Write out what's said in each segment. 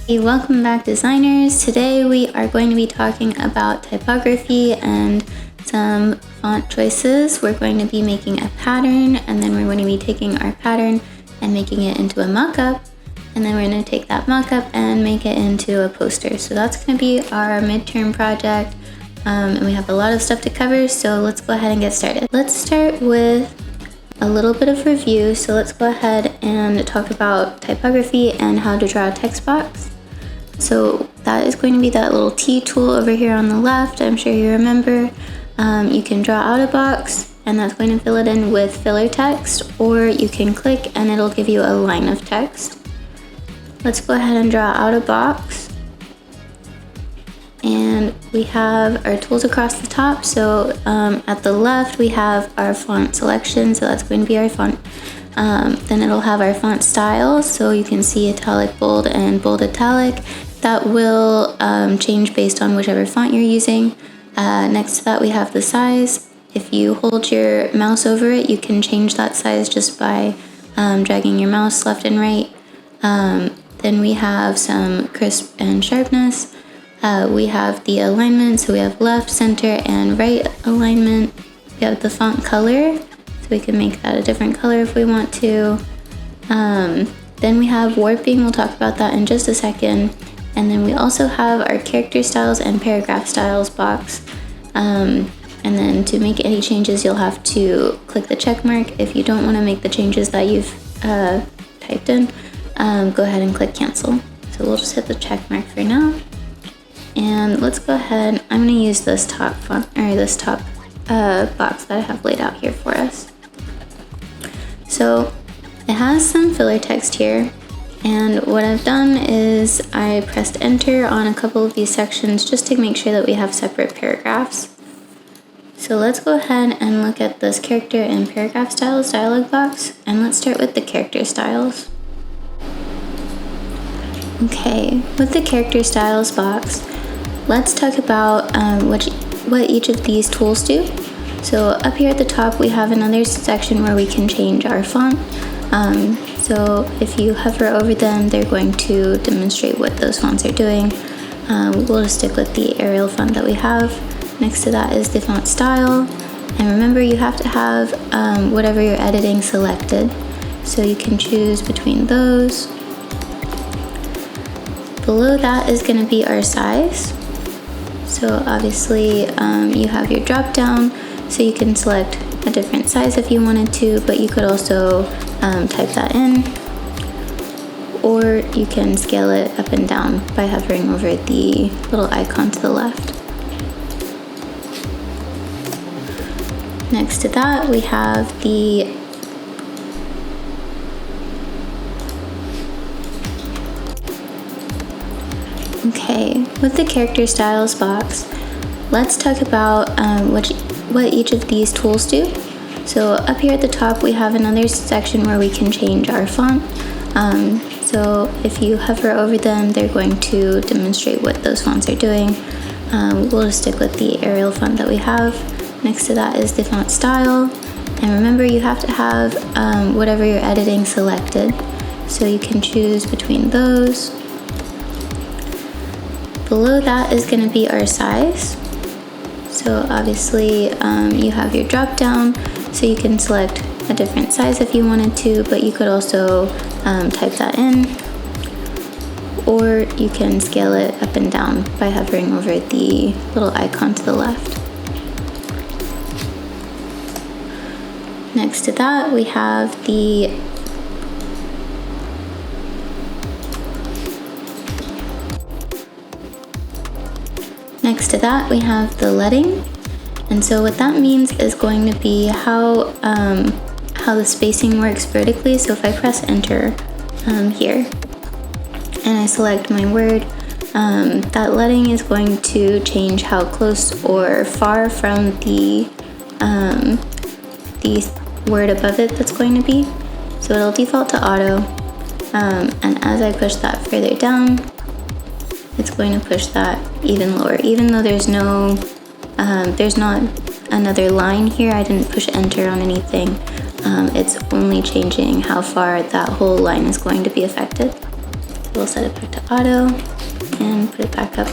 Hey, welcome back, designers. Today we are going to be talking about typography and some font choices. We're going to be making a pattern, and then we're going to be taking our pattern and making it into a mock-up, and then we're going to take that mock-up and make it into a poster. So that's going to be our midterm project, and we have a lot of stuff to cover, so let's go ahead and get started. Let's start with a little bit of review. So let's go ahead and talk about typography and how to draw a text box. So that is going to be that little T tool over here on the left. I'm sure you remember. You can draw out a box, and that's going to fill it in with filler text, or you can click and it'll give you a line of text. Let's go ahead and draw out a box. And we have our tools across the top. So at the left we have our font selection, so that's going to be our font. Then it'll have our font styles, so you can see italic, bold, and bold italic. That will change based on whichever font you're using. Next to that we have the size. If you hold your mouse over it, you can change that size just by dragging your mouse left and right. Then we have some crisp and sharpness. We have the alignment, so we have left, center, and right alignment. We have the font color, so we can make that a different color if we want to. Then we have warping, we'll talk about that in just a second. And then we also have our character styles and paragraph styles box. And then to make any changes, you'll have to click the check mark. If you don't want to make the changes that you've typed in, go ahead and click cancel. So we'll just hit the check mark for now. And let's go ahead, I'm going to use this top font, or this top box that I have laid out here for us. So it has some filler text here, and what I've done is I pressed enter on a couple of these sections just to make sure that we have separate paragraphs. So let's go ahead and look at this character and paragraph styles dialog box, and let's start with the character styles. Okay, with the character styles box, let's talk about what each of these tools do. So up here at the top we have another section where we can change our font. So if you hover over them, they're going to demonstrate what those fonts are doing. We'll just stick with the Arial font that we have. Next to that is the font style. And remember, you have to have whatever you're editing selected. So you can choose between those. Below that is going to be our size. So obviously you have your drop down, so you can select a different size if you wanted to, but you could also type that in, or you can scale it up and down by hovering over the little icon to the left. Next to that we have the Okay, with the character styles box, let's talk about what each of these tools do. So up here at the top we have another section where we can change our font. So if you hover over them, they're going to demonstrate what those fonts are doing. We'll just stick with the Arial font that we have. Next to that is the font style. And remember, you have to have whatever you're editing selected. So you can choose between those. Below that is going to be our size. So obviously you have your drop down, so you can select a different size if you wanted to, but you could also type that in, or you can scale it up and down by hovering over the little icon to the left. Next to that we have the Next to that we have the leading, and so what that means is going to be how the spacing works vertically. So if I press enter here and I select my word, that leading is going to change how close or far from the word above it that's going to be. So it'll default to auto, and as I push that further down, it's going to push that even lower. Even though there's not another line here, I didn't push enter on anything. It's only changing how far that whole line is going to be affected. we'll set it back to auto and put it back up.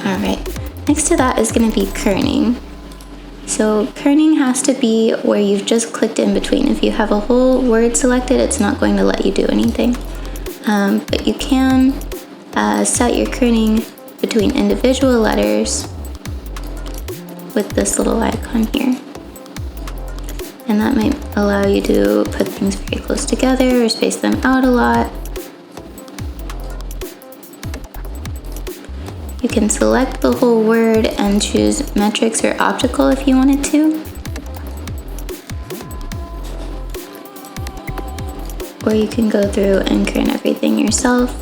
All right, next to that is going to be kerning. So kerning has to be where you've just clicked in between. If you have a whole word selected, it's not going to let you do anything. But you can set your kerning between individual letters with this little icon here. And that might allow you to put things very close together or space them out a lot. You can select the whole word and choose metrics or optical if you wanted to. Or you can go through and kern everything yourself.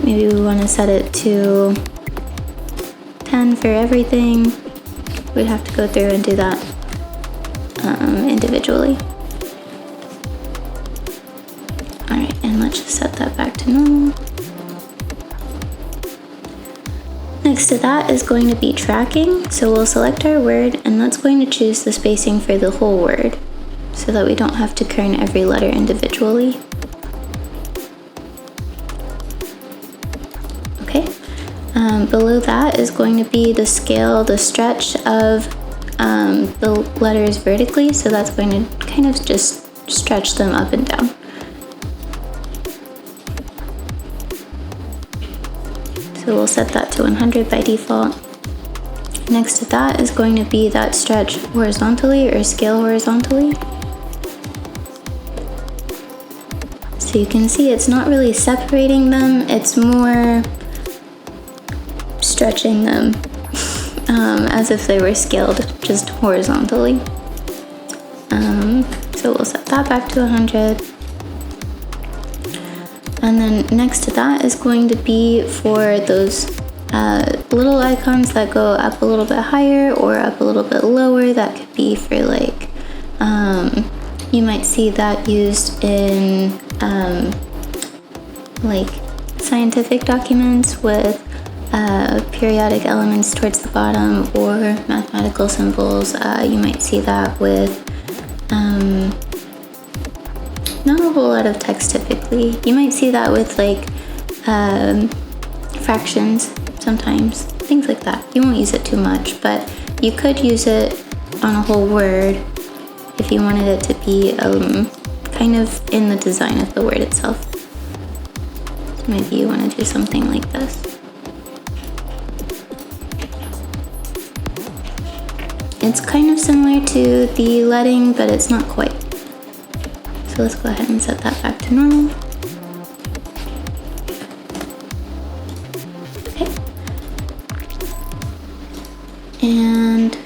Maybe we want to set it to 10 for everything. We'd have to go through and do that individually. All right, and let's just set that back to normal. Next to that is going to be tracking. So we'll select our word and that's going to choose the spacing for the whole word so that we don't have to kern every letter individually. Okay, below that is going to be the scale, the stretch of the letters vertically. So that's going to kind of just stretch them up and down. So we'll set that to 100 by default. Next to that is going to be that stretch horizontally or scale horizontally. So you can see it's not really separating them, it's more stretching them as if they were scaled just horizontally. So we'll set that back to 100. And then next to that is going to be for those little icons that go up a little bit higher or up a little bit lower. That could be for like, you might see that used in like scientific documents with periodic elements towards the bottom or mathematical symbols. You might see that with not a whole lot of text typically. You might see that with like fractions sometimes, things like that. You won't use it too much, but you could use it on a whole word if you wanted it to be kind of in the design of the word itself. So maybe you want to do something like this. It's kind of similar to the leading, but it's not quite. So let's go ahead and set that back to normal. Okay. And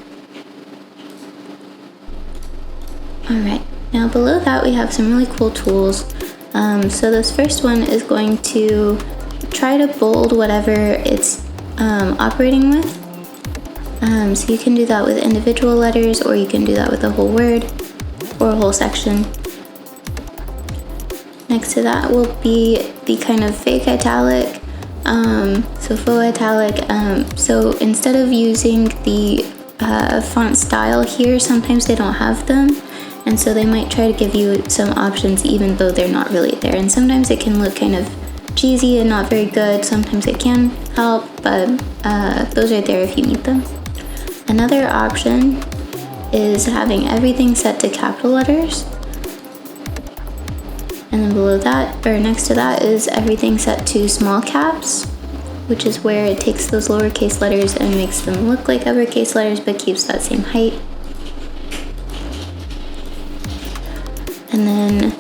all right, now below that we have some really cool tools. So this first one is going to try to bold whatever it's operating with. So you can do that with individual letters, or you can do that with a whole word or a whole section. Next to that will be the kind of fake italic, so faux italic. So instead of using the font style here, sometimes they don't have them, and so they might try to give you some options even though they're not really there. And sometimes it can look kind of cheesy and not very good. Sometimes it can help, but those are there if you need them. Another option is having everything set to capital letters. And then below that, or next to that, is everything set to small caps, which is where it takes those lowercase letters and makes them look like uppercase letters but keeps that same height. And then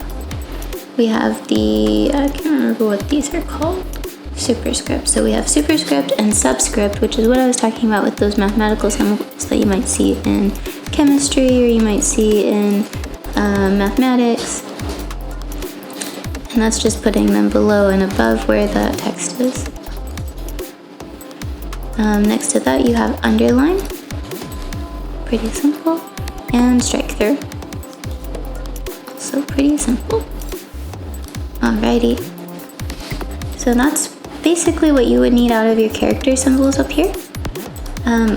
we have the, I can't remember what these are called, superscript. So we have superscript and subscript, which is what I was talking about with those mathematical symbols that you might see in chemistry or you might see in mathematics. And that's just putting them below and above where the text is. Next to that you have underline, pretty simple, and strike through, also pretty simple. Alrighty, so that's basically what you would need out of your character symbols up here.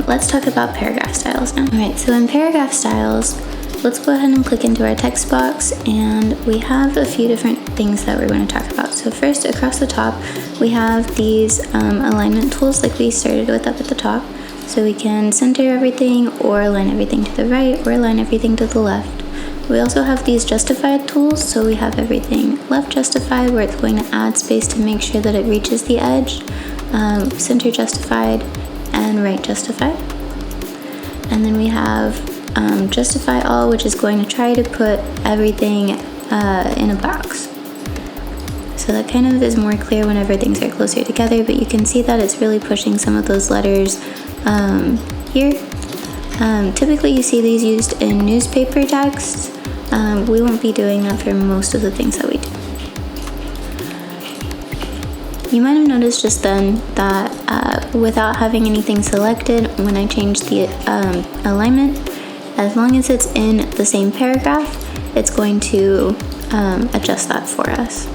Let's talk about paragraph styles now. Alright, so in paragraph styles, let's go ahead and click into our text box, and we have a few different things that we're going to talk about. So first, across the top, we have these alignment tools like we started with up at the top. So we can center everything, or align everything to the right, or align everything to the left. We also have these justified tools, so we have everything left justified, where it's going to add space to make sure that it reaches the edge, center justified, and right justified. And then we have justify all, which is going to try to put everything in a box. So that kind of is more clear whenever things are closer together, but you can see that it's really pushing some of those letters here. Typically you see these used in newspaper texts. We won't be doing that for most of the things that we do. You might have noticed just then that without having anything selected, when I change the alignment, as long as it's in the same paragraph, it's going to adjust that for us.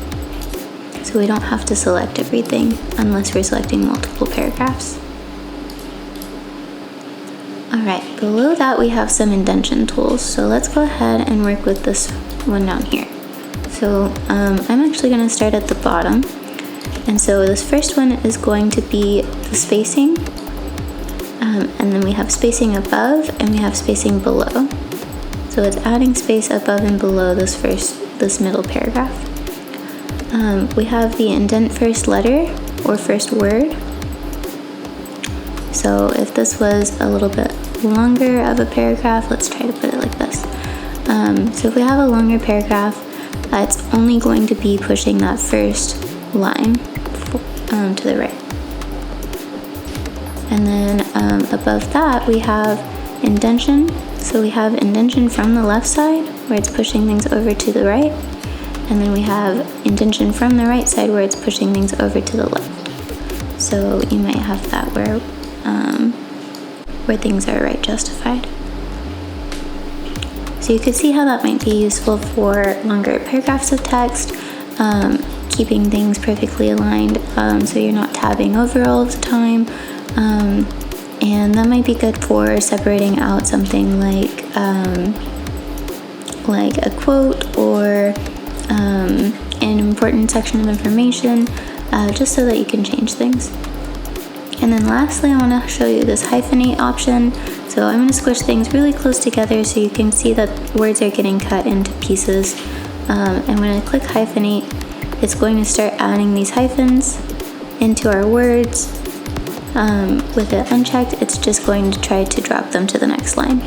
So we don't have to select everything unless we're selecting multiple paragraphs. Alright, below that we have some indentation tools. So let's go ahead and work with this one down here. So I'm actually going to start at the bottom. And so this first one is going to be the spacing. And then we have spacing above and we have spacing below. So it's adding space above and below this middle paragraph. We have the indent first letter or first word. So if this was a little bit longer of a paragraph, let's try to put it like this. So if we have a longer paragraph, it's only going to be pushing that first line to the right. And then above that we have indentation. So we have indentation from the left side where it's pushing things over to the right. And then we have indentation from the right side where it's pushing things over to the left. So you might have that where things are right justified. So you could see how that might be useful for longer paragraphs of text, keeping things perfectly aligned so you're not tabbing over all of the time. And that might be good for separating out something like a quote or an important section of information, just so that you can change things. And then lastly, I want to show you this hyphenate option. So I'm going to squish things really close together so you can see that words are getting cut into pieces. And when I click hyphenate, it's going to start adding these hyphens into our words. With it unchecked, it's just going to try to drop them to the next line.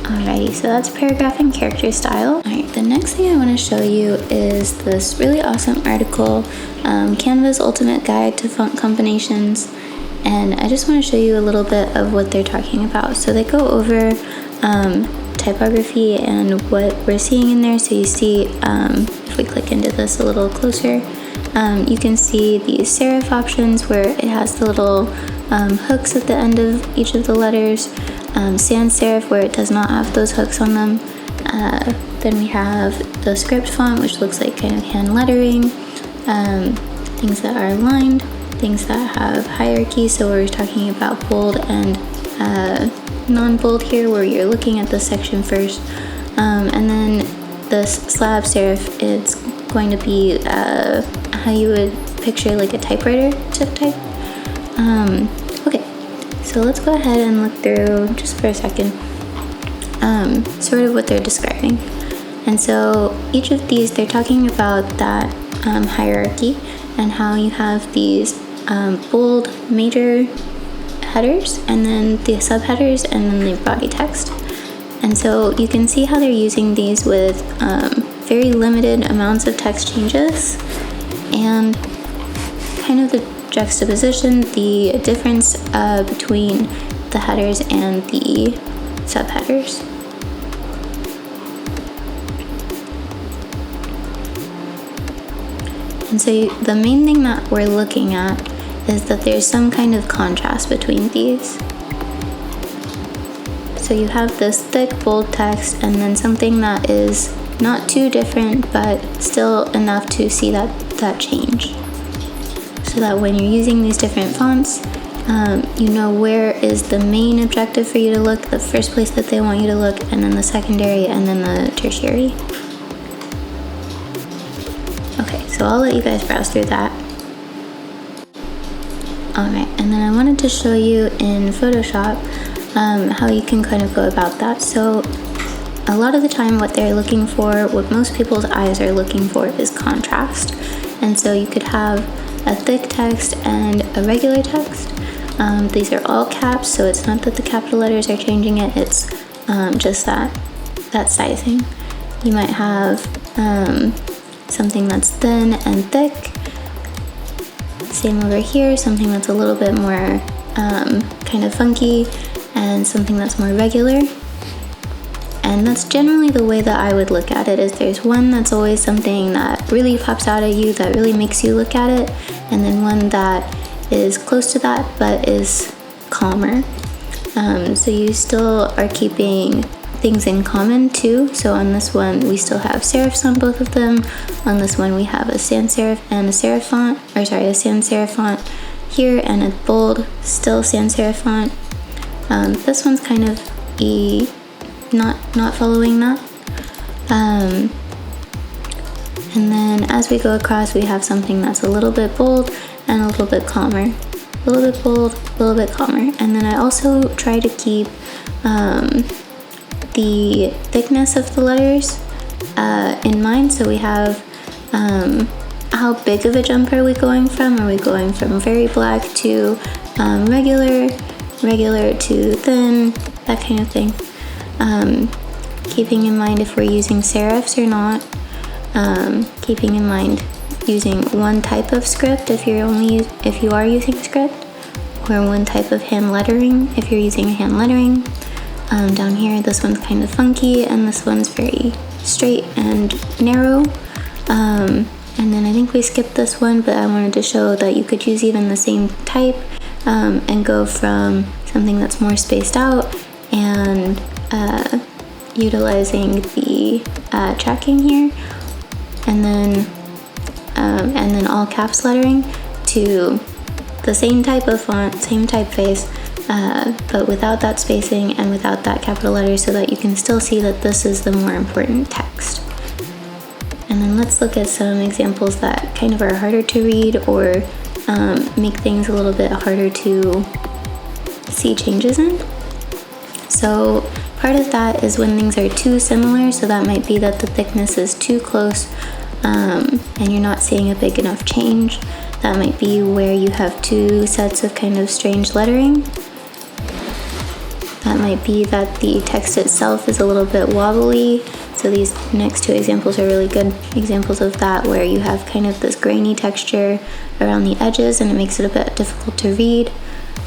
Alrighty, so that's paragraph and character style. Alright, the next thing I want to show you is this really awesome article, Canva's Ultimate Guide to Font Combinations. And I just want to show you a little bit of what they're talking about. So they go over typography and what we're seeing in there. So you see, if we click into this a little closer, you can see these serif options where it has the little hooks at the end of each of the letters. Sans serif where it does not have those hooks on them. Then we have the script font, which looks like kind of hand lettering, things that are aligned, things that have hierarchy. So we're talking about bold and non-bold here, where you're looking at the section first. And then the slab serif, it's going to be how you would picture like a typewriter type. Okay. So let's go ahead and look through just for a second sort of what they're describing. And so each of these, they're talking about that hierarchy and how you have these bold major headers and then the subheaders and then the body text. And so you can see how they're using these with very limited amounts of text changes and kind of the juxtaposition, the difference between the headers and the subheaders. And so the main thing that we're looking at is that there's some kind of contrast between these. So you have this thick, bold text and then something that is not too different, but still enough to see that change. So that when you're using these different fonts, you know where is the main objective for you to look, the first place that they want you to look, and then the secondary, and then the tertiary. Okay, so I'll let you guys browse through that. Alright, and then I wanted to show you in Photoshop how you can kind of go about that. So a lot of the time what they're looking for, what most people's eyes are looking for, is contrast. And so you could have a thick text and a regular text. These are all caps, so it's not that the capital letters are changing it, it's just that sizing. You might have something that's thin and thick. Same over here, something that's a little bit more kind of funky, and something that's more regular. And that's generally the way that I would look at it, is there's one that's always something that really pops out at you, that really makes you look at it, and then one that is close to that but is calmer. So you still are keeping things in common too. So on this one we still have serifs on both of them. On this one we have a sans serif and a serif font, or sorry, a sans serif font here, and a bold, still sans serif font. This one's kind of not following that. And then as we go across, we have something that's a little bit bold and a little bit calmer. A little bit bold, a little bit calmer. And then I also try to keep the thickness of the letters in mind. So we have how big of a jump are we going from? Are we going from very black to regular to thin, that kind of thing. Keeping in mind if we're using serifs or not. Keeping in mind using one type of script if you are using script, or one type of hand lettering if you're using hand lettering. Down here, this one's kind of funky, and this one's very straight and narrow. And then I think we skipped this one, but I wanted to show that you could use even the same type and go from something that's more spaced out and utilizing the tracking here, and then all caps lettering, to the same type of font, same typeface, but without that spacing and without that capital letter, so that you can still see that this is the more important text. And then let's look at some examples that kind of are harder to read, or make things a little bit harder to see changes in. So part of that is when things are too similar, so that might be that the thickness is too close and you're not seeing a big enough change. That might be where you have two sets of kind of strange lettering. That might be that the text itself is a little bit wobbly. So these next two examples are really good examples of that, where you have kind of this grainy texture around the edges and it makes it a bit difficult to read.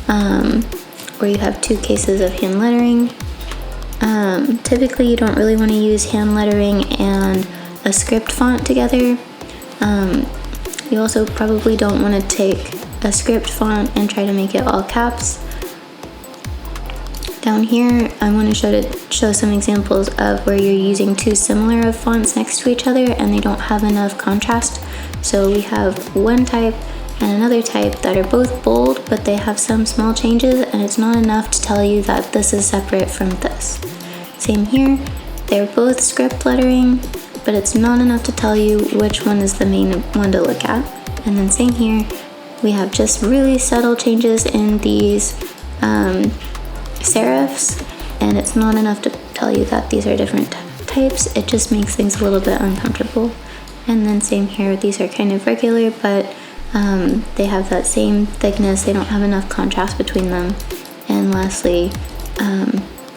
Or you have two cases of hand lettering. Typically you don't really want to use hand lettering and a script font together. You also probably don't want to take a script font and try to make it all caps. Down here, I want to show some examples of where you're using two similar of fonts next to each other and they don't have enough contrast. So we have one type and another type that are both bold, but they have some small changes, and it's not enough to tell you that this is separate from this. Same here, they're both script lettering, but it's not enough to tell you which one is the main one to look at. And then same here, we have just really subtle changes in these serifs, and it's not enough to tell you that these are different types. It just makes things a little bit uncomfortable. And then same here, these are kind of regular, but they have that same thickness, they don't have enough contrast between them. And lastly,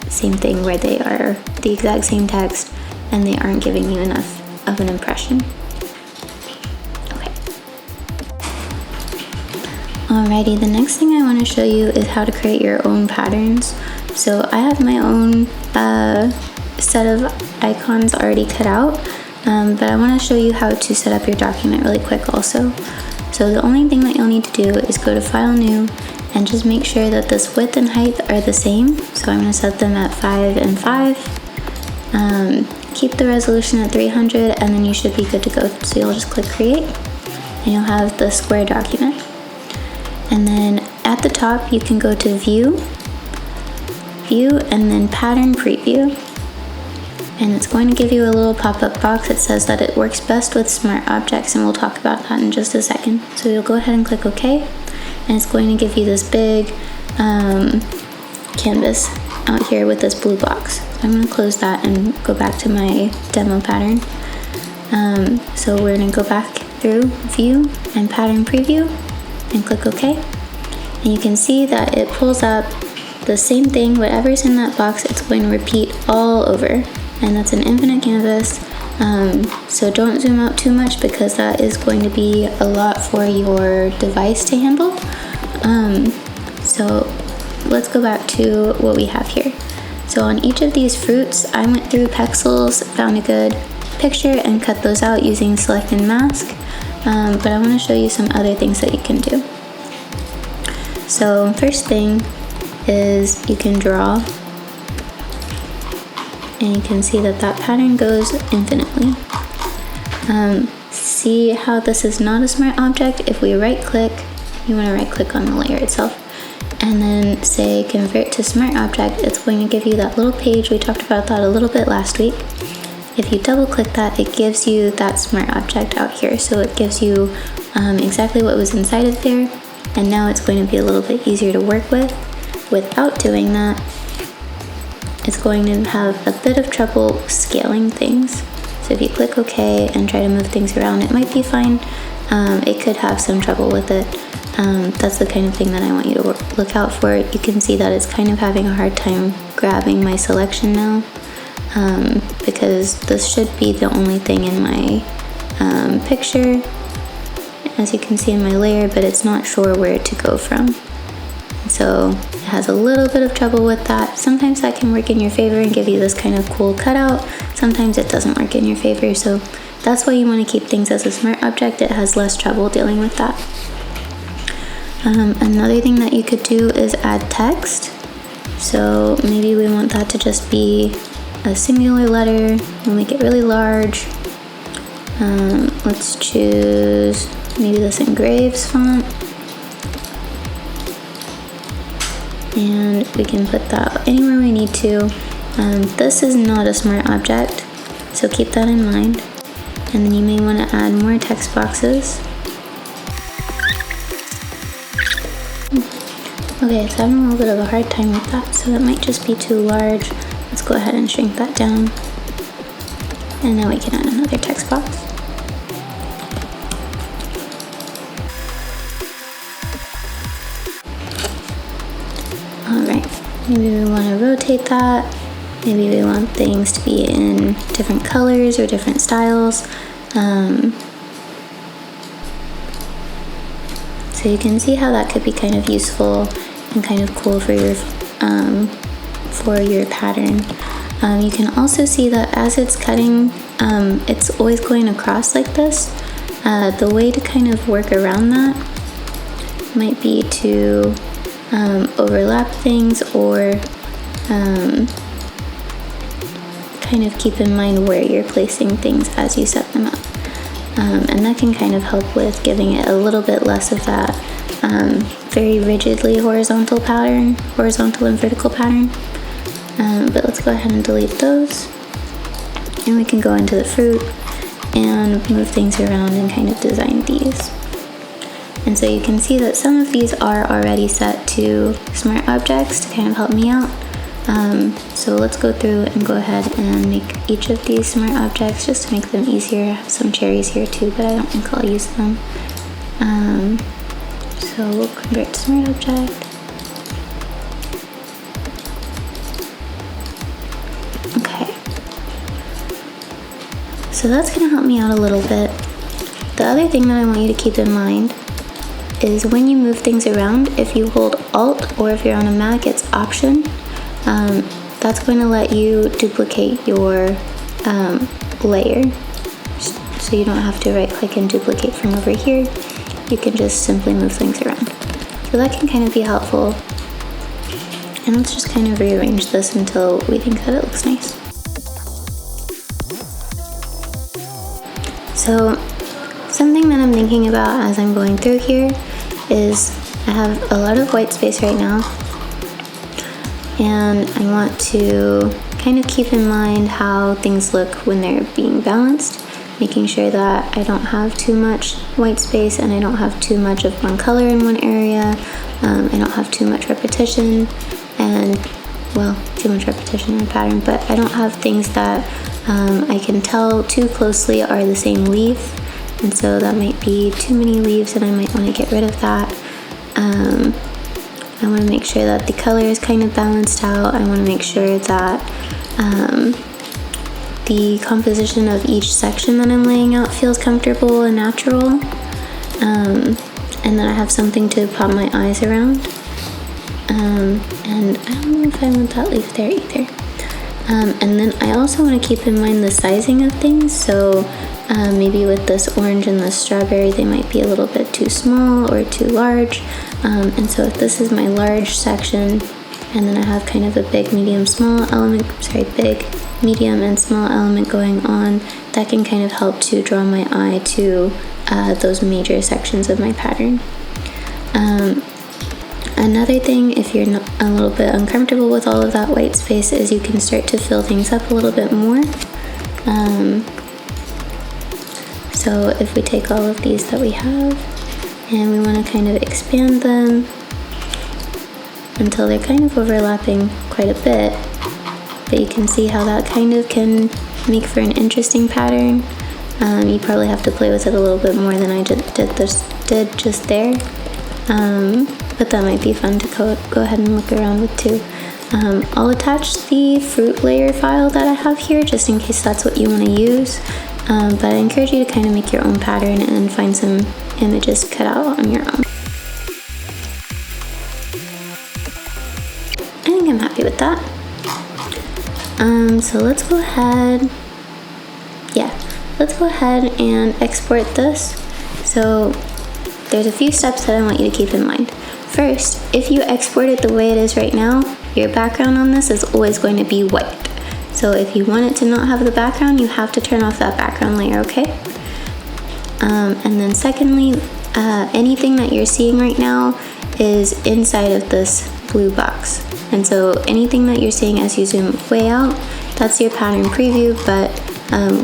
same thing where they are the exact same text and they aren't giving you enough of an impression. Okay. Alrighty, the next thing I want to show you is how to create your own patterns. So I have my own set of icons already cut out, but I want to show you how to set up your document really quick also. So the only thing that you'll need to do is go to File, New, and just make sure that this width and height are the same. So I'm going to set them at 5 and 5. Keep the resolution at 300, and then you should be good to go. So you'll just click Create, and you'll have the square document. And then at the top you can go to View, and then Pattern Preview. And it's going to give you a little pop-up box that says that it works best with smart objects, and we'll talk about that in just a second. So you'll go ahead and click OK, and it's going to give you this big canvas out here with this blue box. I'm going to close that and go back to my demo pattern. So we're going to go back through View and Pattern Preview and click OK. And you can see that it pulls up the same thing, whatever's in that box, it's going to repeat all over. And that's an infinite canvas, so don't zoom out too much because that is going to be a lot for your device to handle. So let's go back to what we have here. So on each of these fruits, I went through Pexels, found a good picture, and cut those out using Select and Mask, but I want to show you some other things that you can do. So first thing is you can draw, and you can see that that pattern goes infinitely. See how this is not a smart object? If we right click, you want to right click on the layer itself, and then say convert to smart object, it's going to give you that little page. We talked about that a little bit last week. If you double click that, it gives you that smart object out here. So it gives you exactly what was inside of there, and now it's going to be a little bit easier to work with. Without doing that, it's going to have a bit of trouble scaling things. So if you click OK and try to move things around, it might be fine. It could have some trouble with it. That's the kind of thing that I want you to look out for. You can see that it's kind of having a hard time grabbing my selection now, because this should be the only thing in my picture, as you can see in my layer, but it's not sure where to go from. So it has a little bit of trouble with that. Sometimes that can work in your favor and give you this kind of cool cutout. Sometimes it doesn't work in your favor, so that's why you want to keep things as a smart object. It has less trouble dealing with that. Another thing that you could do is add text. So maybe we want that to just be a singular letter. We'll make it really large. Let's choose maybe this Engraves font. And we can put that anywhere we need to. This is not a smart object, so keep that in mind. And then you may want to add more text boxes. Okay, so I'm having a little bit of a hard time with that, so it might just be too large. Let's go ahead and shrink that down. And now we can add another text box. Alright, maybe we want to rotate that. Maybe we want things to be in different colors or different styles. So you can see how that could be kind of useful and kind of cool for your pattern. You can also see that as it's cutting, it's always going across like this. The way to kind of work around that might be to overlap things, or kind of keep in mind where you're placing things as you set them up. And that can kind of help with giving it a little bit less of that very rigidly horizontal and vertical pattern. But let's go ahead and delete those. And we can go into the fruit and move things around and kind of design these. And so you can see that some of these are already set to smart objects to kind of help me out. So let's go through and go ahead and make each of these smart objects just to make them easier. I have some cherries here too, but I don't think I'll use them. So we'll convert to smart object. Okay. So that's gonna help me out a little bit. The other thing that I want you to keep in mind is when you move things around, if you hold Alt, or if you're on a Mac, it's Option. That's going to let you duplicate your layer, so you don't have to right click and duplicate from over here. You can just simply move things around. So that can kind of be helpful. And let's just kind of rearrange this until we think that it looks nice. So something that I'm thinking about as I'm going through here is I have a lot of white space right now, and I want to kind of keep in mind how things look when they're being balanced, making sure that I don't have too much white space and I don't have too much of one color in one area. I don't have too much repetition and, well, too much repetition in a pattern, but I don't have things that I can tell too closely are the same leaf, and so that might be too many leaves and I might want to get rid of that. I want to make sure that the color is kind of balanced out. I want to make sure that the composition of each section that I'm laying out feels comfortable and natural, and then I have something to pop my eyes around, and I don't know if I want that leaf there either. And then I also want to keep in mind the sizing of things, so maybe with this orange and this strawberry they might be a little bit too small or too large, and so if this is my large section and then I have kind of a big, medium, small element, big, medium, and small element going on, that can kind of help to draw my eye to those major sections of my pattern. Another thing, if you're not a little bit uncomfortable with all of that white space, is you can start to fill things up a little bit more. So if we take all of these that we have and we want to kind of expand them until they're kind of overlapping quite a bit, but you can see how that kind of can make for an interesting pattern. You probably have to play with it a little bit more than I did just there, but that might be fun to go ahead and look around with too. I'll attach the fruit layer file that I have here just in case that's what you want to use, but I encourage you to kind of make your own pattern and find some images to cut out on your own. I think I'm happy with that. So let's go ahead and export this. So there's a few steps that I want you to keep in mind. First, if you export it the way it is right now, your background on this is always going to be white. So if you want it to not have the background, you have to turn off that background layer, okay? And then secondly, anything that you're seeing right now is inside of this blue box. And so anything that you're seeing as you zoom way out, that's your pattern preview, but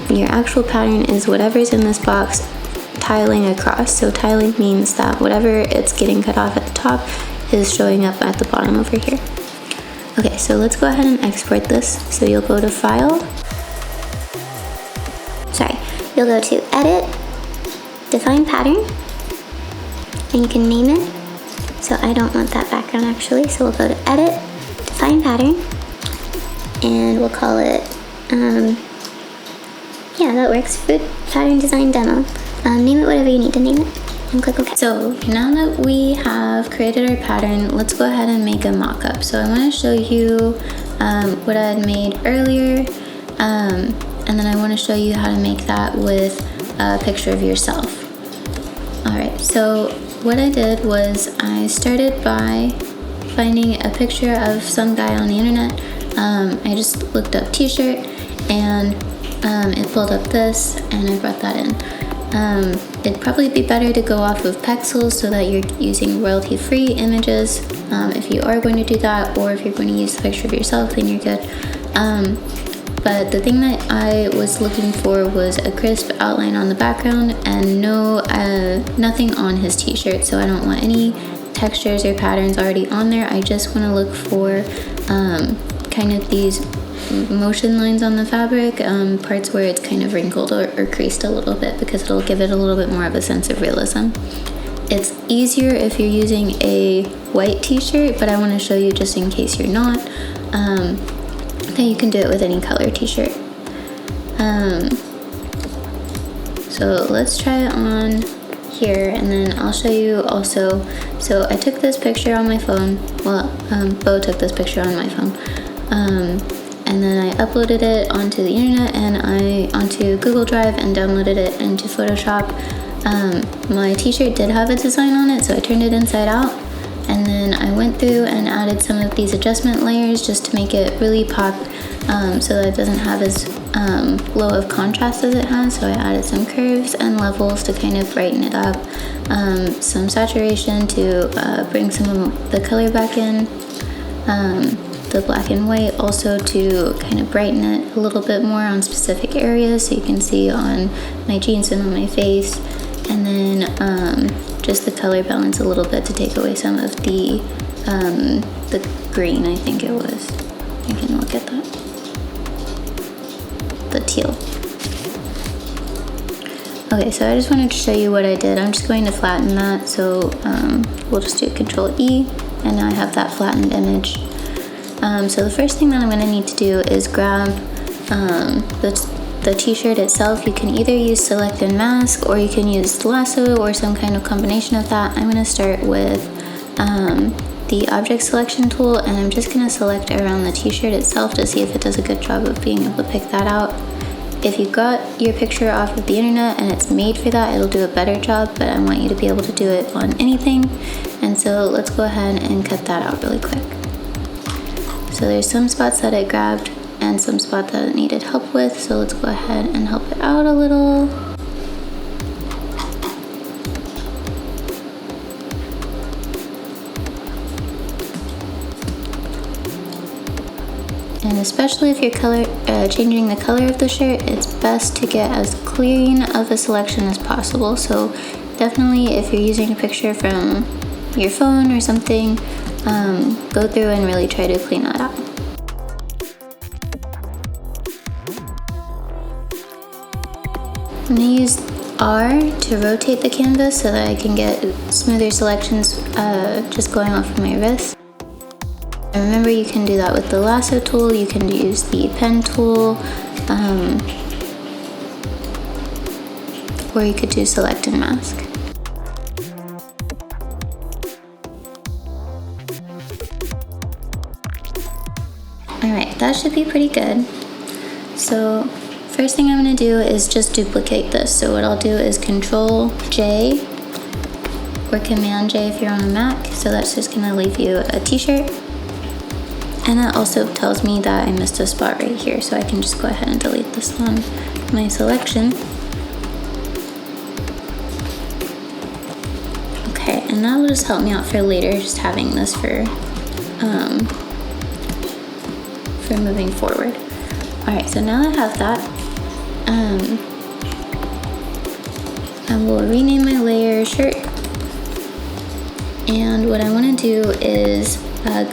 your actual pattern is whatever's in this box tiling across. So tiling means that whatever it's getting cut off at the top is showing up at the bottom over here. Okay, so let's go ahead and export this. So you'll go to File. You'll go to Edit, Define Pattern, and you can name it. So I don't want that background actually, so we'll go to Edit, Define Pattern, and we'll call it, yeah, that works, Food Pattern Design Demo. Name it whatever you need to name it, and click OK. So now that we have created our pattern, let's go ahead and make a mock-up. So I want to show you what I had made earlier, and then I want to show you how to make that with a picture of yourself. Alright, so what I did was I started by finding a picture of some guy on the internet. I just looked up t-shirt and it pulled up this and I brought that in. It'd probably be better to go off of Pexels so that you're using royalty-free images if you are going to do that, or if you're going to use the picture of yourself, then you're good. But the thing that I was looking for was a crisp outline on the background and nothing on his t-shirt, so I don't want any textures or patterns already on there. I just want to look for kind of these motion lines on the fabric, parts where it's kind of wrinkled or creased a little bit, because it'll give it a little bit more of a sense of realism. It's easier if you're using a white t-shirt, but I want to show you, just in case you're not, that you can do it with any color t-shirt. So let's try it on here, and then I'll show you also. So I took this picture on my phone, well, Bo took this picture on my phone, and then I uploaded it onto the internet and onto Google Drive and downloaded it into Photoshop. My t-shirt did have a design on it, so I turned it inside out, and then I went through and added some of these adjustment layers just to make it really pop, so that it doesn't have as low of contrast as it has, so I added some curves and levels to kind of brighten it up, some saturation to bring some of the color back in, the black and white also to kind of brighten it a little bit more on specific areas, so you can see on my jeans and on my face, and then just the color balance a little bit to take away some of the green, I think it was. You can look at that. The teal. Okay, so I just wanted to show you what I did. I'm just going to flatten that, so we'll just do Control E, and now I have that flattened image. So the first thing that I'm going to need to do is grab the t-shirt itself. You can either use Select and Mask, or you can use Lasso, or some kind of combination of that. I'm going to start with the object selection tool, and I'm just going to select around the t-shirt itself to see if it does a good job of being able to pick that out. If you got your picture off of the internet and it's made for that, it'll do a better job, but I want you to be able to do it on anything. And so let's go ahead and cut that out really quick. So there's some spots that I grabbed and some spots that it needed help with, so let's go ahead and help it out a little. And especially if you're changing the color of the shirt, it's best to get as clean of a selection as possible. So definitely if you're using a picture from your phone or something, go through and really try to clean that up. I'm going to use R to rotate the canvas so that I can get smoother selections just going off of my wrist. And remember, you can do that with the lasso tool, you can use the pen tool, or you could do Select and Mask. Alright, that should be pretty good. So first thing I'm going to do is just duplicate this. So what I'll do is Control J or Command J if you're on a Mac. So that's just going to leave you a t-shirt. And that also tells me that I missed a spot right here, so I can just go ahead and delete this on my selection. Okay, and that will just help me out for later, just having this for moving forward. Alright, so now that I have that, I will rename my layer shirt. And what I want to do is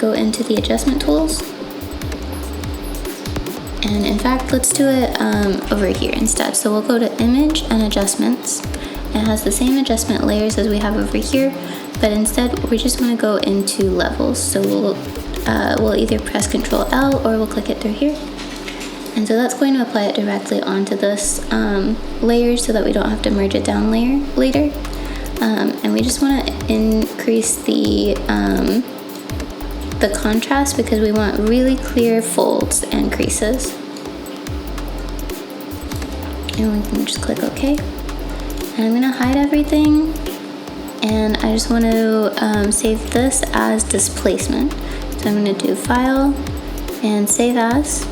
go into the adjustment tools, and in fact let's do it over here instead. So we'll go to Image and Adjustments. It has the same adjustment layers as we have over here, but instead we just want to go into Levels. So we'll either press Control L or we'll click it through here, and so that's going to apply it directly onto this layer so that we don't have to merge it down later. And we just want to increase the contrast because we want really clear folds and creases. And we can just click OK. And I'm going to hide everything, and I just want to save this as displacement. So I'm going to do File and Save As,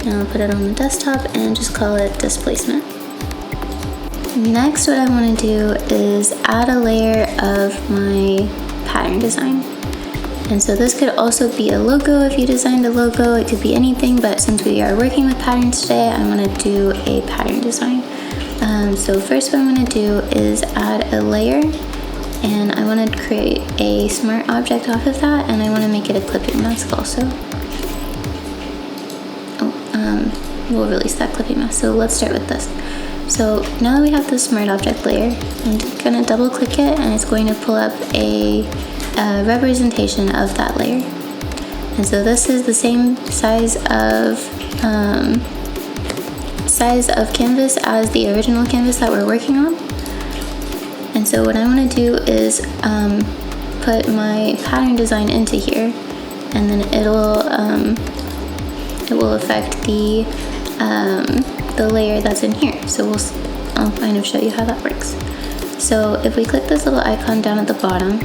and I'll put it on the desktop and just call it displacement. Next, what I want to do is add a layer of my pattern design. And so this could also be a logo if you designed a logo, it could be anything, but since we are working with patterns today, I want to do a pattern design. So first what I'm going to do is add a layer, and I want to create a smart object off of that, and I want to make it a clipping mask also. We'll release that clipping mask, so let's start with this. So now that we have the smart object layer, I'm just going to double click it, and it's going to pull up a representation of that layer. And so this is the same size of canvas as the original canvas that we're working on. And so what I want to do is put my pattern design into here, and then it will affect the layer that's in here. So I'll kind of show you how that works. So if we click this little icon down at the bottom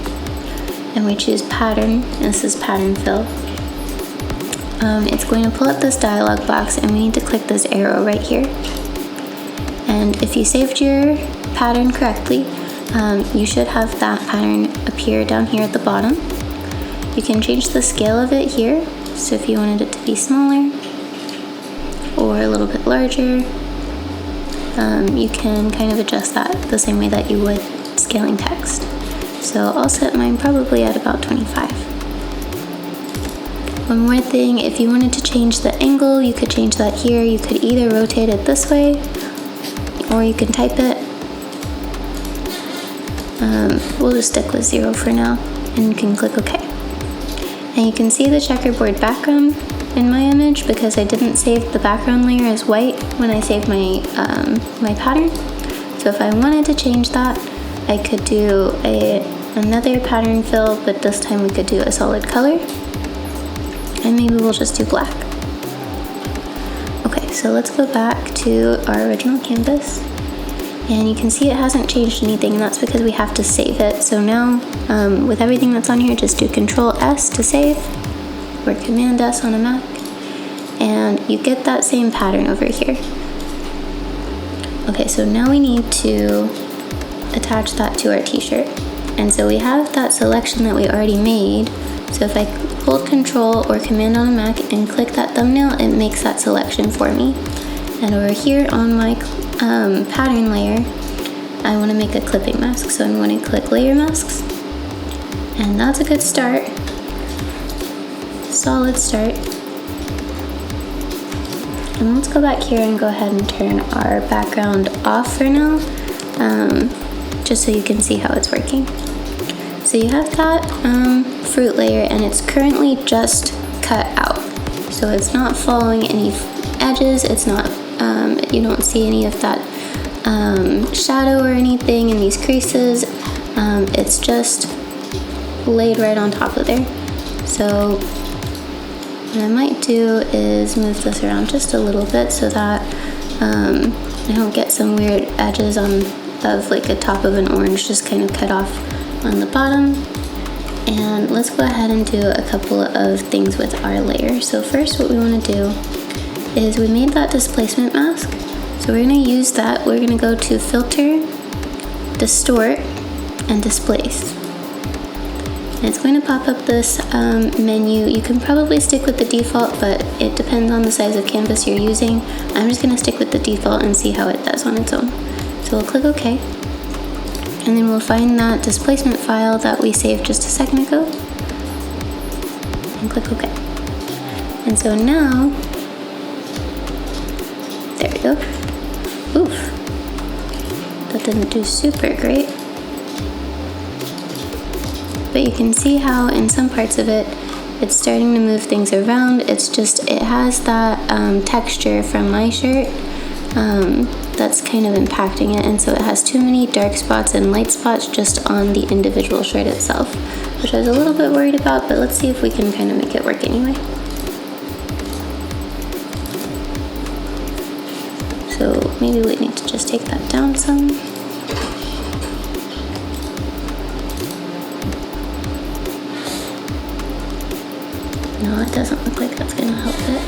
and we choose pattern, and this is pattern fill, it's going to pull up this dialog box, and we need to click this arrow right here. And if you saved your pattern correctly, you should have that pattern appear down here at the bottom. You can change the scale of it here, so if you wanted it to be smaller or a little bit larger, you can kind of adjust that the same way that you would scaling text. So I'll set mine probably at about 25. One more thing, if you wanted to change the angle, you could change that here. You could either rotate it this way, or you can type it. We'll just stick with 0 for now, and you can click OK. And you can see the checkerboard background in my image because I didn't save the background layer as white when I saved my, my pattern. So if I wanted to change that, I could do another pattern fill, but this time we could do a solid color. And maybe we'll just do black. Okay, so let's go back to our original canvas. And you can see it hasn't changed anything, and that's because we have to save it. So now, with everything that's on here, just do Control S to save, or Command S on a Mac, and you get that same pattern over here. Okay, so now we need to attach that to our t-shirt. And so we have that selection that we already made. So if I hold Control or Command on a Mac and click that thumbnail, it makes that selection for me. And over here on my pattern layer, I want to make a clipping mask. So I'm going to click Layer Masks. And that's a good start. Solid start. And let's go back here and go ahead and turn our background off for now, just so you can see how it's working. So you have that fruit layer, and it's currently just cut out. So it's not following any edges, it's not, you don't see any of that shadow or anything in these creases. It's just laid right on top of there. So what I might do is move this around just a little bit so that I don't get some weird edges of like a top of an orange just kind of cut off on the bottom. And let's go ahead and do a couple of things with our layer. So first, what we want to do is we made that displacement mask. So we're going to use that. We're going to go to Filter, Distort, and Displace. And it's going to pop up this menu. You can probably stick with the default, but it depends on the size of canvas you're using. I'm just going to stick with the default and see how it does on its own. So we'll click OK. And then we'll find that displacement file that we saved just a second ago. And click OK. And so now, there we go. Oof. That didn't do super great. But you can see how in some parts of it, it's starting to move things around. It's just, it has that texture from my shirt that's kind of impacting it. And so it has too many dark spots and light spots just on the individual shirt itself, which I was a little bit worried about, but let's see if we can kind of make it work anyway. So maybe we need to just take that down some. No, it doesn't look like that's gonna help it.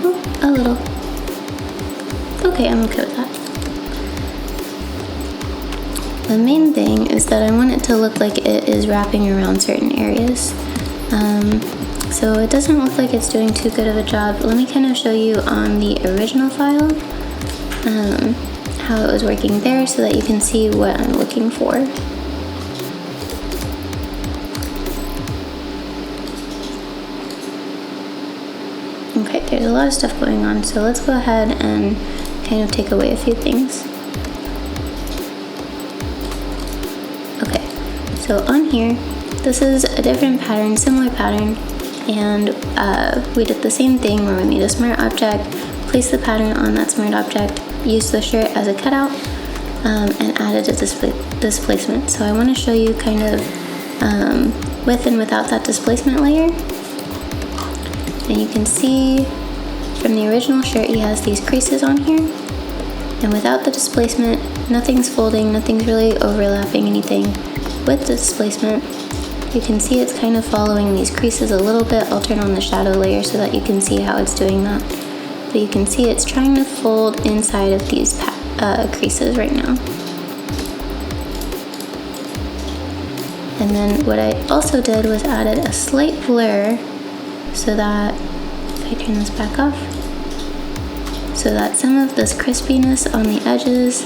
Oh, a little. Okay, I'm okay with that. The main thing is that I want it to look like it is wrapping around certain areas. So it doesn't look like it's doing too good of a job. Let me kind of show you on the original file how it was working there so that you can see what I'm looking for. Okay, there's a lot of stuff going on, so let's go ahead and kind of take away a few things. Okay, so on here, this is a different pattern, similar pattern, and we did the same thing where we made a smart object, placed the pattern on that smart object, used the shirt as a cutout, and added a displacement. So I want to show you kind of with and without that displacement layer. And you can see from the original shirt he has these creases on here, and without the displacement, nothing's folding, nothing's really overlapping anything. With the displacement, You can see it's kind of following these creases a little bit. I'll turn on the shadow layer so that you can see how it's doing that. But you can see it's trying to fold inside of these creases right now. And then what I also did was added a slight blur so that, if I turn this back off, so that some of this crispiness on the edges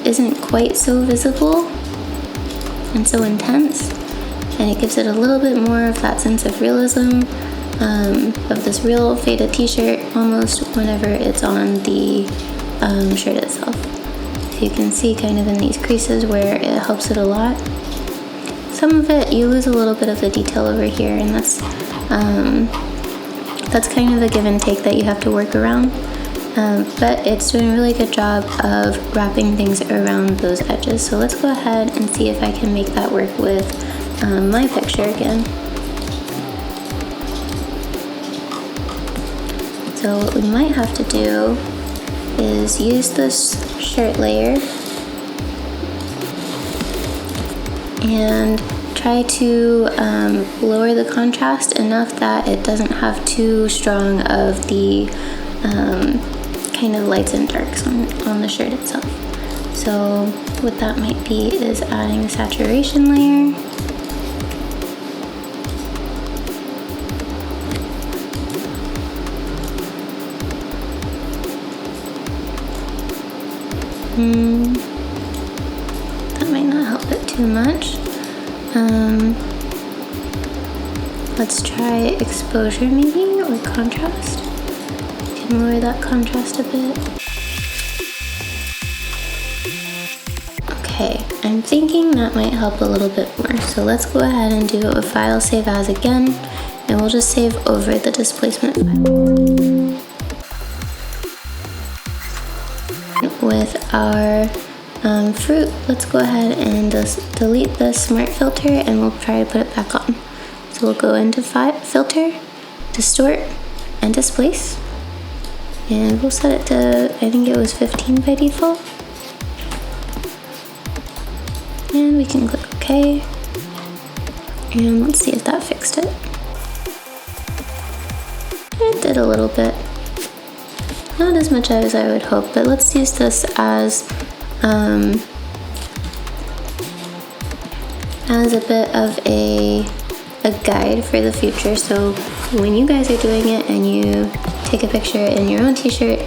isn't quite so visible and so intense, and it gives it a little bit more of that sense of realism of this real faded t-shirt almost whenever it's on the shirt itself. So you can see kind of in these creases where it helps it a lot. Some of it you lose a little bit of the detail over here, and that's kind of a give and take that you have to work around. But it's doing a really good job of wrapping things around those edges. So let's go ahead and see if I can make that work with my picture again. So what we might have to do is use this shirt layer and try to lower the contrast enough that it doesn't have too strong of the kind of lights and darks on the shirt itself. So what that might be is adding a saturation layer. That might not help it too much. Let's try exposure maybe, or contrast. Can lower that contrast a bit. Okay, I'm thinking that might help a little bit more. So let's go ahead and do a file save as again, and we'll just save over the displacement file. With our fruit, let's go ahead and just delete the smart filter, and we'll try to put it back on. So we'll go into filter, distort, and displace, and we'll set it to, I think it was 15 by default, and we can click OK, and let's see if that fixed it. It did a little bit. Not as much as I would hope, but let's use this as a bit of a guide for the future. So when you guys are doing it and you take a picture in your own t-shirt,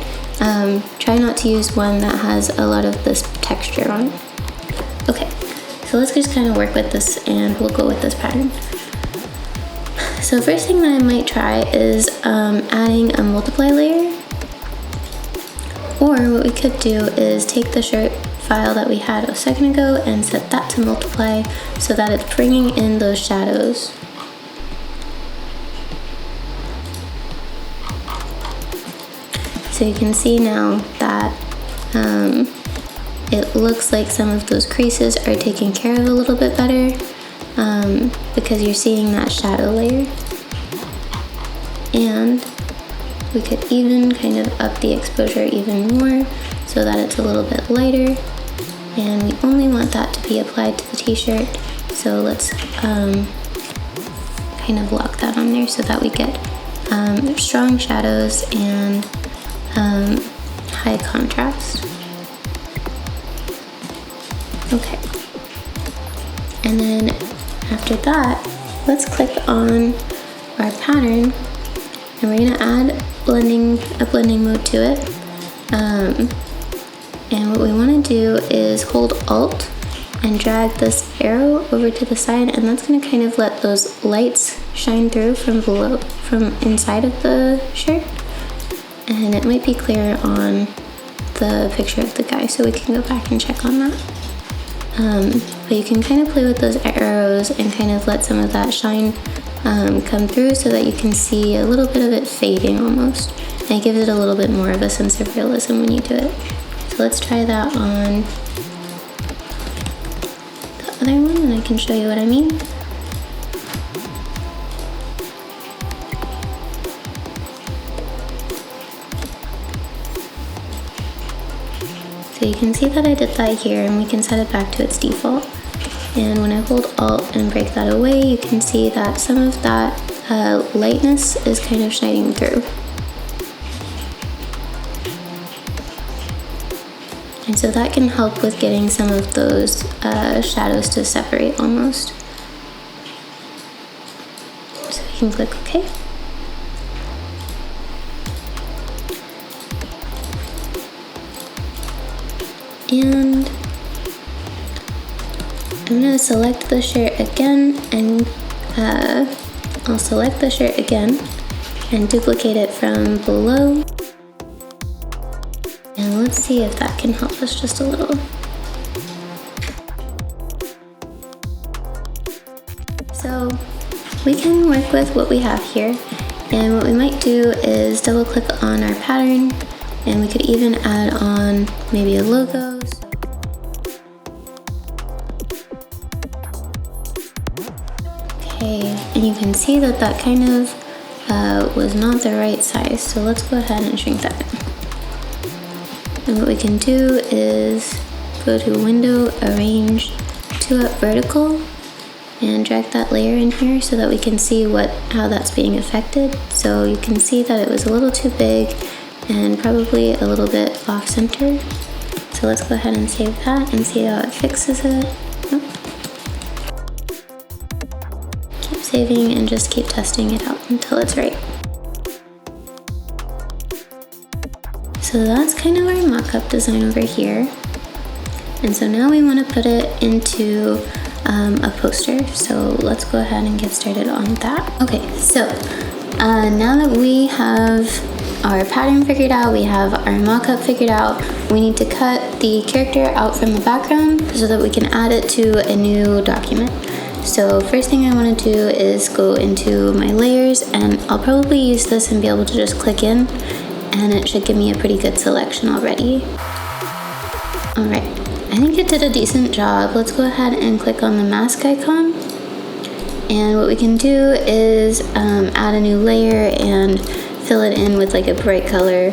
try not to use one that has a lot of this texture on it. Okay, so let's just kind of work with this, and we'll go with this pattern. So first thing that I might try is adding a multiply layer. Or what we could do is take the shirt file that we had a second ago and set that to multiply so that it's bringing in those shadows. So you can see now that it looks like some of those creases are taken care of a little bit better because you're seeing that shadow layer. And we could even kind of up the exposure even more so that it's a little bit lighter, and we only want that to be applied to the t-shirt. So let's kind of lock that on there so that we get strong shadows and high contrast. Okay, and then after that, let's click on our pattern, and we're gonna add a blending mode to it. And what we want to do is hold Alt and drag this arrow over to the side, and that's going to kind of let those lights shine through from below, from inside of the shirt. And it might be clearer on the picture of the guy, so we can go back and check on that. But you can kind of play with those arrows and kind of let some of that shine come through so that you can see a little bit of it fading almost. And it gives it a little bit more of a sense of realism when you do it. So let's try that on the other one, and I can show you what I mean. So you can see that I did that here, and we can set it back to its default. And when I hold Alt and break that away, you can see that some of that lightness is kind of shining through. And so that can help with getting some of those shadows to separate almost. So we can click OK. And I'm going to select the shirt again, and I'll select the shirt again and duplicate it from below. And let's see if that can help us just a little. So we can work with what we have here, and what we might do is double click on our pattern, and we could even add on maybe a logo. Okay, and you can see that that kind of was not the right size, so let's go ahead and shrink that. And what we can do is go to Window, Arrange, 2-up Vertical, and drag that layer in here so that we can see how that's being affected. So you can see that it was a little too big and probably a little bit off center. So let's go ahead and save that and see how it fixes it. Keep saving and just keep testing it out until it's right. So that's kind of our mock-up design over here. And so now we want to put it into a poster. So let's go ahead and get started on that. Okay, so now that we have our pattern figured out, we have our mock-up figured out, we need to cut the character out from the background so that we can add it to a new document. So first thing I want to do is go into my layers, and I'll probably use this and be able to just click in, and it should give me a pretty good selection already. Alright, I think it did a decent job. Let's go ahead and click on the mask icon. And what we can do is add a new layer and fill it in with like a bright color,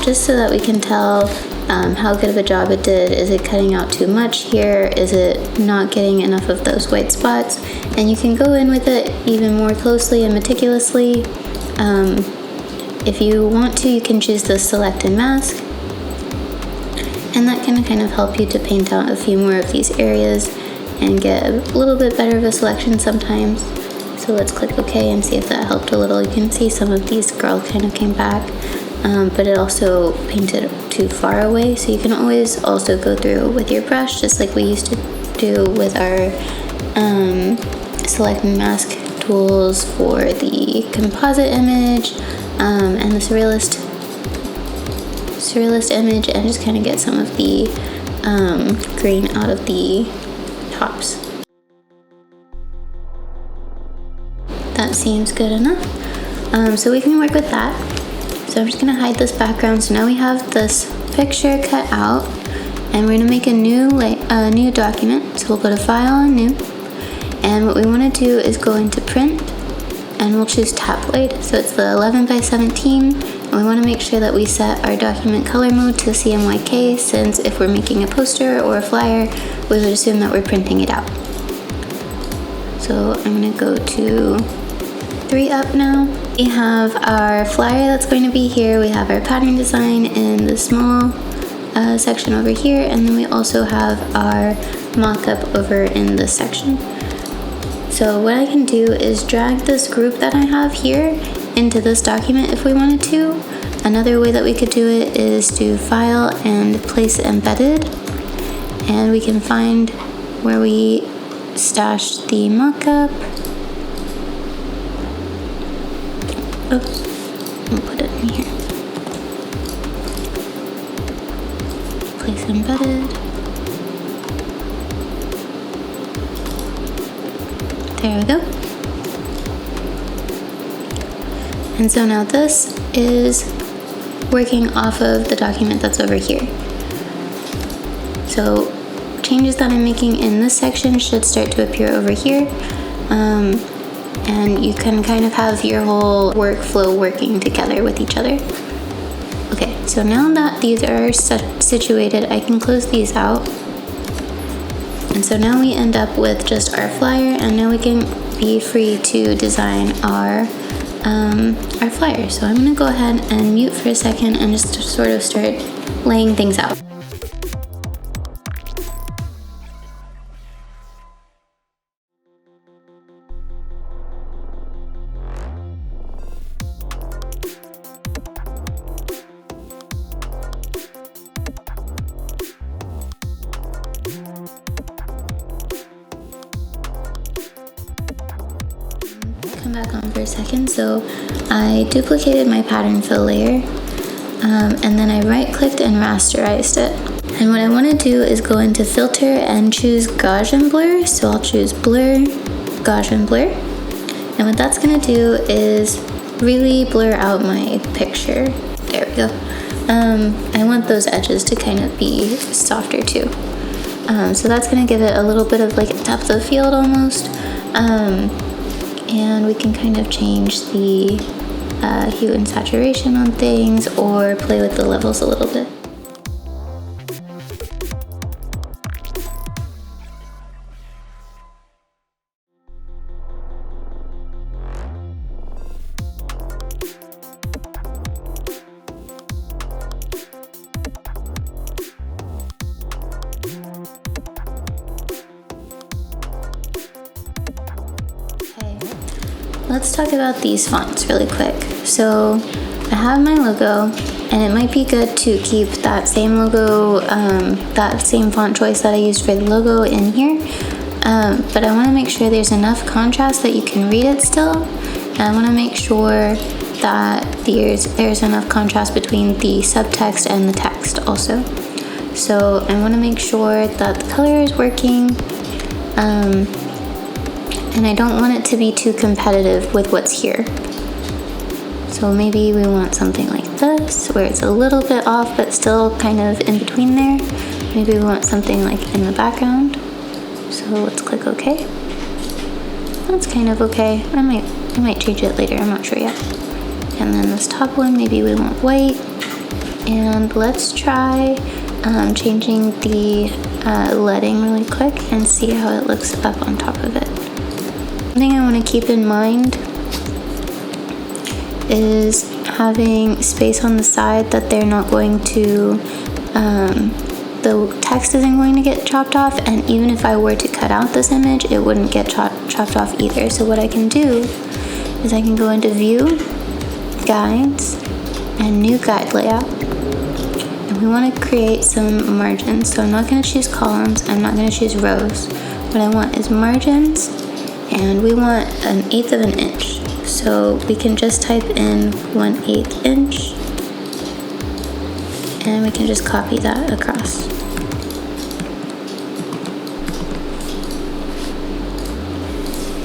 just so that we can tell how good of a job it did. Is it cutting out too much here? Is it not getting enough of those white spots? And you can go in with it even more closely and meticulously. If you want to, you can choose the Select and Mask, and that can kind of help you to paint out a few more of these areas and get a little bit better of a selection sometimes. So let's click OK and see if that helped a little. You can see some of these girl kind of came back, but it also painted too far away. So you can always also go through with your brush, just like we used to do with our Select and Mask tools for the composite image and the surrealist image, and just kind of get some of the grain out of the tops. That seems good enough. So we can work with that. So I'm just gonna hide this background. So now we have this picture cut out, and we're gonna make a new document. So we'll go to File and New, and what we want to do is go into Print, and we'll choose tabloid. So it's the 11 by 17, and we want to make sure that we set our document color mode to CMYK, since if we're making a poster or a flyer, we would assume that we're printing it out. So I'm going to go to 3-up now. We have our flyer that's going to be here, we have our pattern design in the small section over here, and then we also have our mock-up over in this section. So what I can do is drag this group that I have here into this document if we wanted to. Another way that we could do it is to File and Place Embedded, and we can find where we stashed the mock-up. Oops, I'll put it in here. Place Embedded. There we go. And so now this is working off of the document that's over here. So changes that I'm making in this section should start to appear over here. And you can kind of have your whole workflow working together with each other. Okay, so now that these are situated, I can close these out. And so now we end up with just our flyer, and now we can be free to design our flyer. So I'm gonna go ahead and mute for a second and just sort of start laying things out. Come back on for a second. So I duplicated my pattern fill layer, and then I right clicked and rasterized it. And what I want to do is go into filter and choose Gaussian blur. So I'll choose blur, Gaussian blur. And what that's going to do is really blur out my picture. There we go. I want those edges to kind of be softer too. So that's going to give it a little bit of like depth of field almost. And we can kind of change the hue and saturation on things, or play with the levels a little bit. Let's talk about these fonts really quick. So I have my logo, and it might be good to keep that same logo, that same font choice that I used for the logo in here. But I want to make sure there's enough contrast that you can read it still. And I want to make sure that there's enough contrast between the subtext and the text also. So I want to make sure that the color is working. And I don't want it to be too competitive with what's here. So maybe we want something like this, where it's a little bit off, but still kind of in between there. Maybe we want something like in the background. So let's click OK. That's kind of okay. I might change it later, I'm not sure yet. And then this top one, maybe we want white. And let's try changing the leading really quick and see how it looks up on top of it. Something I want to keep in mind is having space on the side that they're not going to, the text isn't going to get chopped off, and even if I were to cut out this image, it wouldn't get chopped off either. So what I can do is I can go into View, Guides, and New Guide Layout. And we want to create some margins. So I'm not going to choose columns, I'm not going to choose rows. What I want is margins, and we want 1/8 of an inch. So we can just type in 1/8 inch, and we can just copy that across.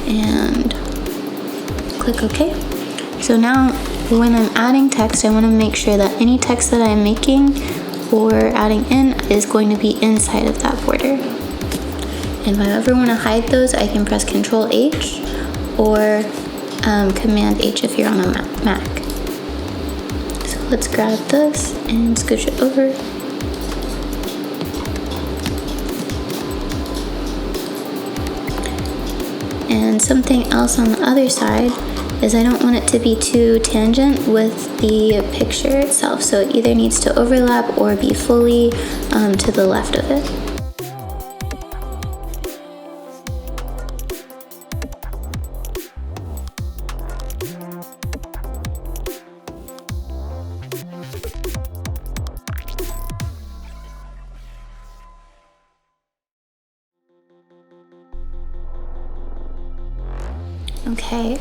And click OK. So now when I'm adding text, I want to make sure that any text that I'm making or adding in is going to be inside of that border. If I ever want to hide those, I can press Control H or Command H if you're on a Mac. So let's grab this and scooch it over. And something else on the other side is I don't want it to be too tangent with the picture itself. So it either needs to overlap or be fully to the left of it. Okay,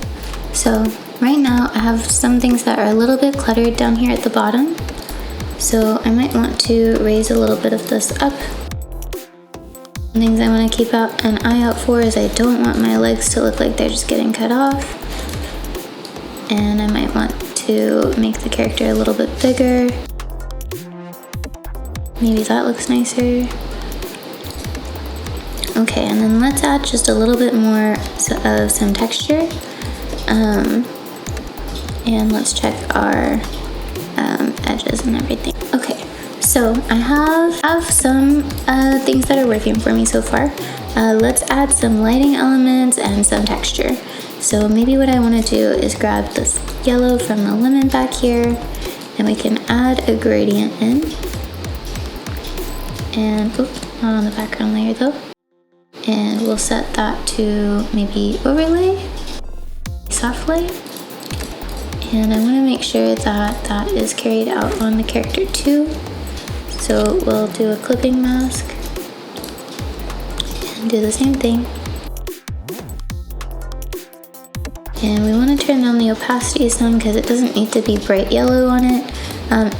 so right now I have some things that are a little bit cluttered down here at the bottom. So I might want to raise a little bit of this up. Things I want to keep an eye out for is I don't want my legs to look like they're just getting cut off. And I might want to make the character a little bit bigger. Maybe that looks nicer. Okay, and then let's add just a little bit more of some texture. And let's check our edges and everything. Okay, So I have some things that are working for me so far. Let's add some lighting elements and some texture. So maybe what I want to do is grab this yellow from the lemon back here, and we can add a gradient in. And, oops, not on the background layer though. And we'll set that to maybe overlay, soft light. And I want to make sure that that is carried out on the character too. So we'll do a clipping mask and do the same thing. And we want to turn down the opacity some because it doesn't need to be bright yellow on it.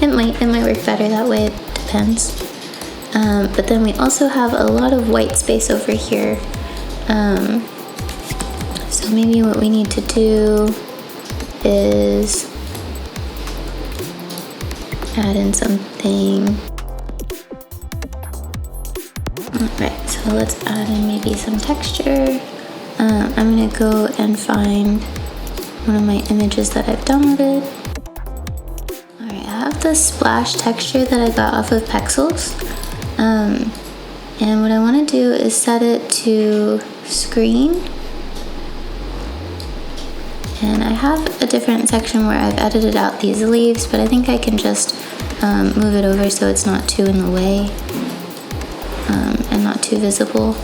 It might work better that way, it depends. But then we also have a lot of white space over here. So maybe what we need to do is add in something. Alright, so let's add in maybe some texture. I'm gonna go and find one of my images that I've downloaded. Alright, I have this splash texture that I got off of Pexels. And what I want to do is set it to screen. And I have a different section where I've edited out these leaves, but I think I can just move it over so it's not too in the way and not too visible.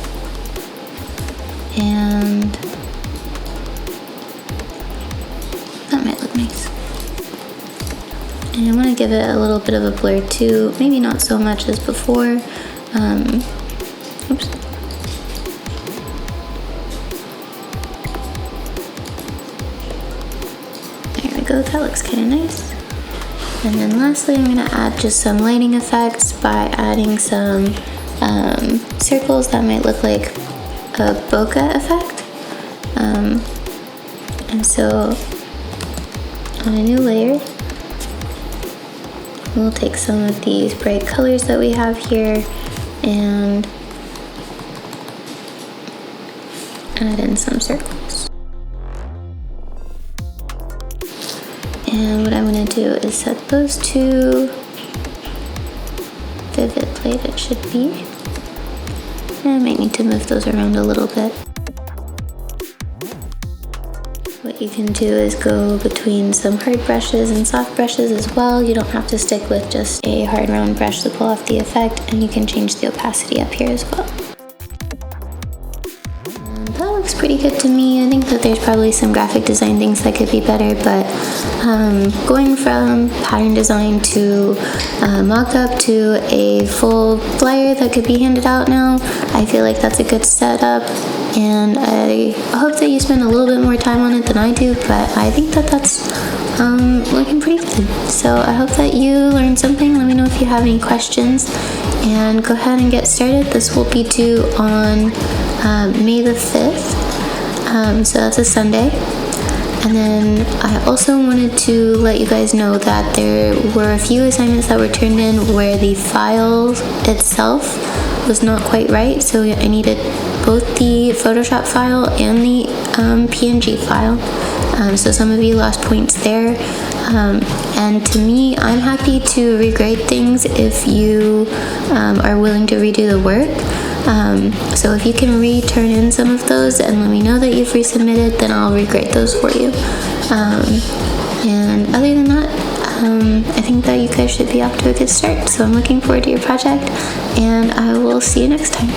And that might look nice. And I want to give it a little bit of a blur too, maybe not so much as before. Oops. There we go, that looks kind of nice. And then lastly, I'm going to add just some lighting effects by adding some circles that might look like a bokeh effect. And so on a new layer, we'll take some of these bright colors that we have here and add in some circles. And what I'm going to do is set those to vivid light, it should be. And I might need to move those around a little bit. What you can do is go between some hard brushes and soft brushes as well. You don't have to stick with just a hard round brush to pull off the effect, and you can change the opacity up here as well. And that looks pretty good to me. I think that there's probably some graphic design things that could be better, but going from pattern design to mock-up to a full flyer that could be handed out now, I feel like that's a good setup. And I hope that you spend a little bit more time on it than I do, but I think that that's looking pretty good. So I hope that you learned something. Let me know if you have any questions, and go ahead and get started. This will be due on May the 5th, so that's a Sunday. And then I also wanted to let you guys know that there were a few assignments that were turned in where the file itself was not quite right, so I needed both the Photoshop file and the PNG file. So some of you lost points there. And to me, I'm happy to regrade things if you are willing to redo the work. So if you can return in some of those and let me know that you've resubmitted, then I'll regrade those for you. And other than that, I think that you guys should be off to a good start. So I'm looking forward to your project, and I will see you next time.